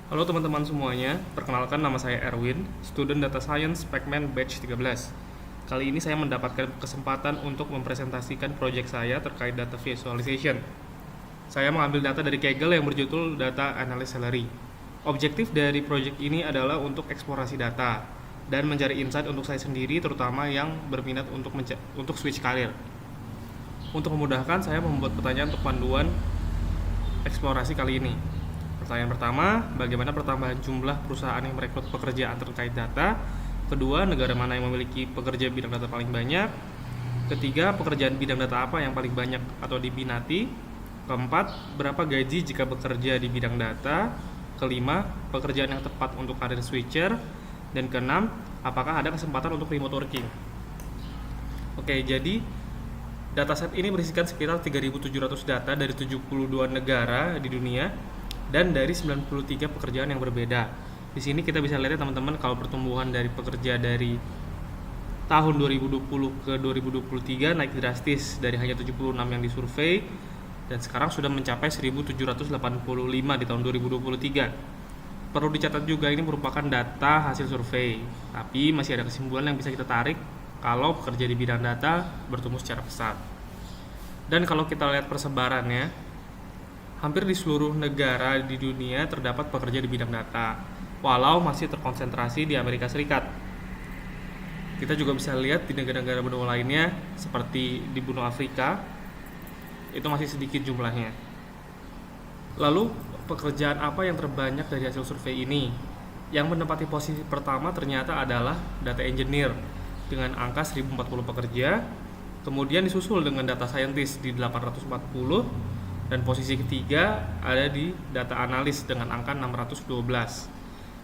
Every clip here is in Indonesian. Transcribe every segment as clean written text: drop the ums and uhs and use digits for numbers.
Halo teman-teman semuanya, perkenalkan nama saya Erwin, student Data Science Pacman Batch 13. Kali ini saya mendapatkan kesempatan untuk mempresentasikan proyek saya terkait data visualization. Saya mengambil data dari Kaggle yang berjudul Data Analyst Salary. Objektif dari proyek ini adalah untuk eksplorasi data dan mencari insight untuk saya sendiri, terutama yang berminat untuk switch karir. Untuk memudahkan, saya membuat pertanyaan untuk panduan eksplorasi kali ini. Pertanyaan pertama, bagaimana pertambahan jumlah perusahaan yang merekrut pekerjaan terkait data? Kedua, negara mana yang memiliki pekerja bidang data paling banyak? Ketiga, pekerjaan bidang data apa yang paling banyak atau diminati? Keempat, berapa gaji jika bekerja di bidang data? Kelima, pekerjaan yang tepat untuk karir switcher? Dan keenam, apakah ada kesempatan untuk remote working? Oke, jadi dataset ini berisikan sekitar 3.700 data dari 72 negara di dunia dan dari 93 pekerjaan yang berbeda. Di sini kita bisa lihat ya teman-teman, kalau pertumbuhan dari pekerja dari tahun 2020 ke 2023 naik drastis dari hanya 76 yang disurvei dan sekarang sudah mencapai 1.785 di tahun 2023. Perlu dicatat juga ini merupakan data hasil survei, tapi masih ada kesimpulan yang bisa kita tarik kalau pekerja di bidang data bertumbuh secara pesat. Dan kalau kita lihat persebarannya, hampir di seluruh negara di dunia terdapat pekerja di bidang data, walau masih terkonsentrasi di Amerika Serikat. Kita juga bisa lihat di negara-negara benua lainnya, seperti di benua Afrika, itu masih sedikit jumlahnya. Lalu, pekerjaan apa yang terbanyak dari hasil survei ini? Yang menempati posisi pertama ternyata adalah data engineer dengan angka 1040 pekerja, kemudian disusul dengan data scientist di 840, dan posisi ketiga ada di data analis dengan angka 612.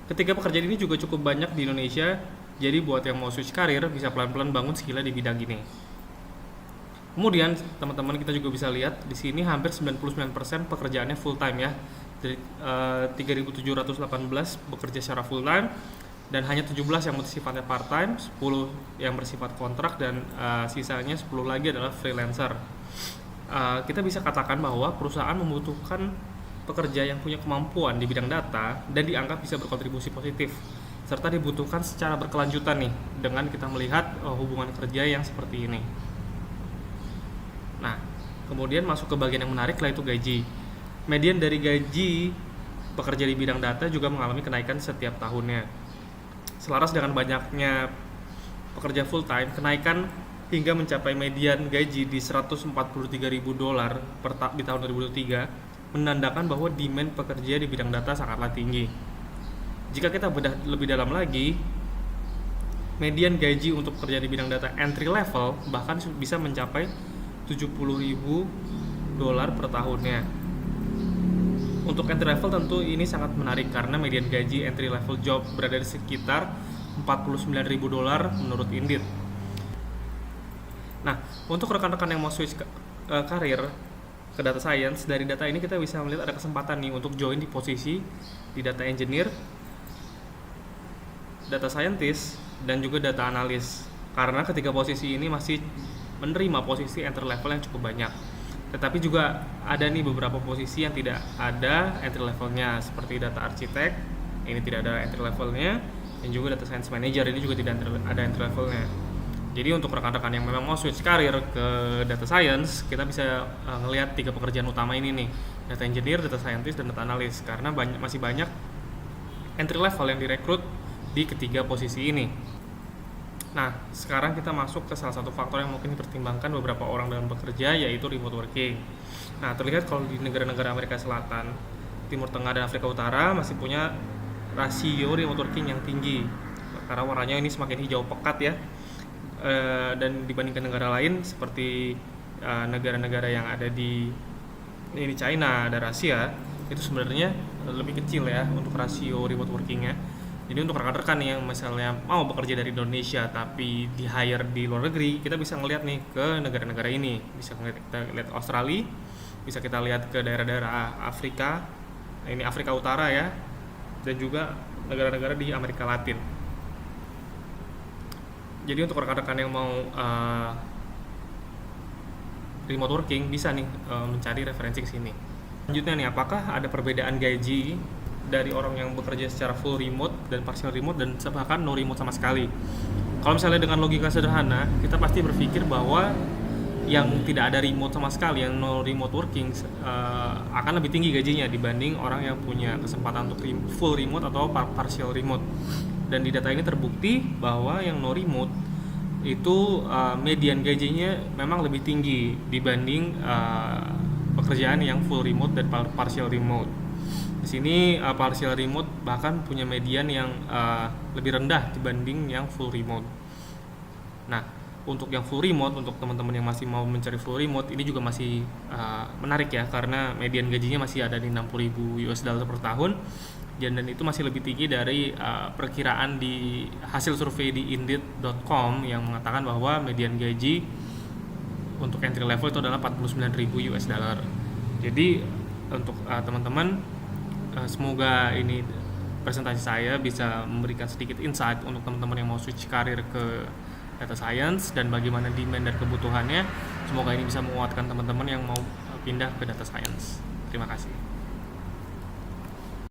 Ketiga pekerjaan ini juga cukup banyak di Indonesia, jadi buat yang mau switch karir bisa pelan-pelan bangun skillnya di bidang ini. Kemudian teman-teman kita juga bisa lihat di sini hampir 99% pekerjaannya full time ya. Dari 3.718 bekerja secara full time dan hanya 17 yang bersifatnya part time, 10 yang bersifat kontrak dan sisanya 10 lagi adalah freelancer. Kita bisa katakan bahwa perusahaan membutuhkan pekerja yang punya kemampuan di bidang data dan dianggap bisa berkontribusi positif, serta dibutuhkan secara berkelanjutan nih dengan kita melihat hubungan kerja yang seperti ini. Nah, kemudian masuk ke bagian yang menarik, yaitu gaji. Median dari gaji pekerja di bidang data juga mengalami kenaikan setiap tahunnya. Selaras dengan banyaknya pekerja full time, kenaikan hingga mencapai median gaji di $143.000 di tahun 2023 menandakan bahwa demand pekerja di bidang data sangatlah tinggi. Jika kita bedah lebih dalam lagi, median gaji untuk pekerja di bidang data entry level bahkan bisa mencapai $70.000 per tahunnya. Untuk entry level tentu ini sangat menarik karena median gaji entry level job berada di sekitar $49.000 menurut Indeed. Nah, untuk rekan-rekan yang mau switch karir ke data science, dari data ini kita bisa melihat ada kesempatan nih untuk join di posisi di data engineer, data scientist, dan juga data analis. Karena ketiga posisi ini masih menerima posisi entry level yang cukup banyak. Tetapi juga ada nih beberapa posisi yang tidak ada entry levelnya, seperti data architect, ini tidak ada entry levelnya, dan juga data science manager, ini juga tidak ada entry levelnya. Jadi untuk rekan-rekan yang memang mau switch karir ke data science, kita bisa ngelihat tiga pekerjaan utama ini nih, data engineer, data scientist, dan data analyst, karena masih banyak entry level yang direkrut di ketiga posisi ini. Nah, sekarang kita masuk ke salah satu faktor yang mungkin dipertimbangkan beberapa orang dalam bekerja, yaitu remote working. Nah, terlihat kalau di negara-negara Amerika Selatan, Timur Tengah, dan Afrika Utara masih punya rasio remote working yang tinggi, karena warnanya ini semakin hijau pekat ya. Dan dibandingkan negara lain seperti negara-negara yang ada di China dan Rusia, itu sebenarnya lebih kecil ya untuk rasio remote workingnya. Jadi untuk rekan-rekan yang misalnya mau bekerja dari Indonesia tapi di hire di luar negeri, kita bisa ngelihat nih ke negara-negara ini, bisa kita lihat Australia, bisa kita lihat ke daerah-daerah Afrika, ini Afrika Utara ya, dan juga negara-negara di Amerika Latin. Jadi untuk rekan-rekan yang mau remote working bisa nih mencari referensi ke sini. Selanjutnya nih, apakah ada perbedaan gaji dari orang yang bekerja secara full remote dan partial remote dan bahkan no remote sama sekali. Kalau misalnya dengan logika sederhana, kita pasti berpikir bahwa yang tidak ada remote sama sekali, yang no remote working, akan lebih tinggi gajinya dibanding orang yang punya kesempatan untuk full remote atau partial remote. Dan di data ini terbukti bahwa yang no remote itu median gajinya memang lebih tinggi dibanding pekerjaan yang full remote dan partial remote. Di sini partial remote bahkan punya median yang lebih rendah dibanding yang full remote. Nah, untuk yang full remote, untuk teman-teman yang masih mau mencari full remote, ini juga masih menarik ya, karena median gajinya masih ada di 60.000 US dollar per tahun, dan itu masih lebih tinggi dari perkiraan di hasil survei di Indeed.com yang mengatakan bahwa median gaji untuk entry level itu adalah 49.000 US dollar. Jadi untuk teman-teman, semoga ini presentasi saya bisa memberikan sedikit insight untuk teman-teman yang mau switch karir ke data science dan bagaimana demand dan kebutuhannya. Semoga ini bisa menguatkan teman-teman yang mau pindah ke data science. Terima kasih.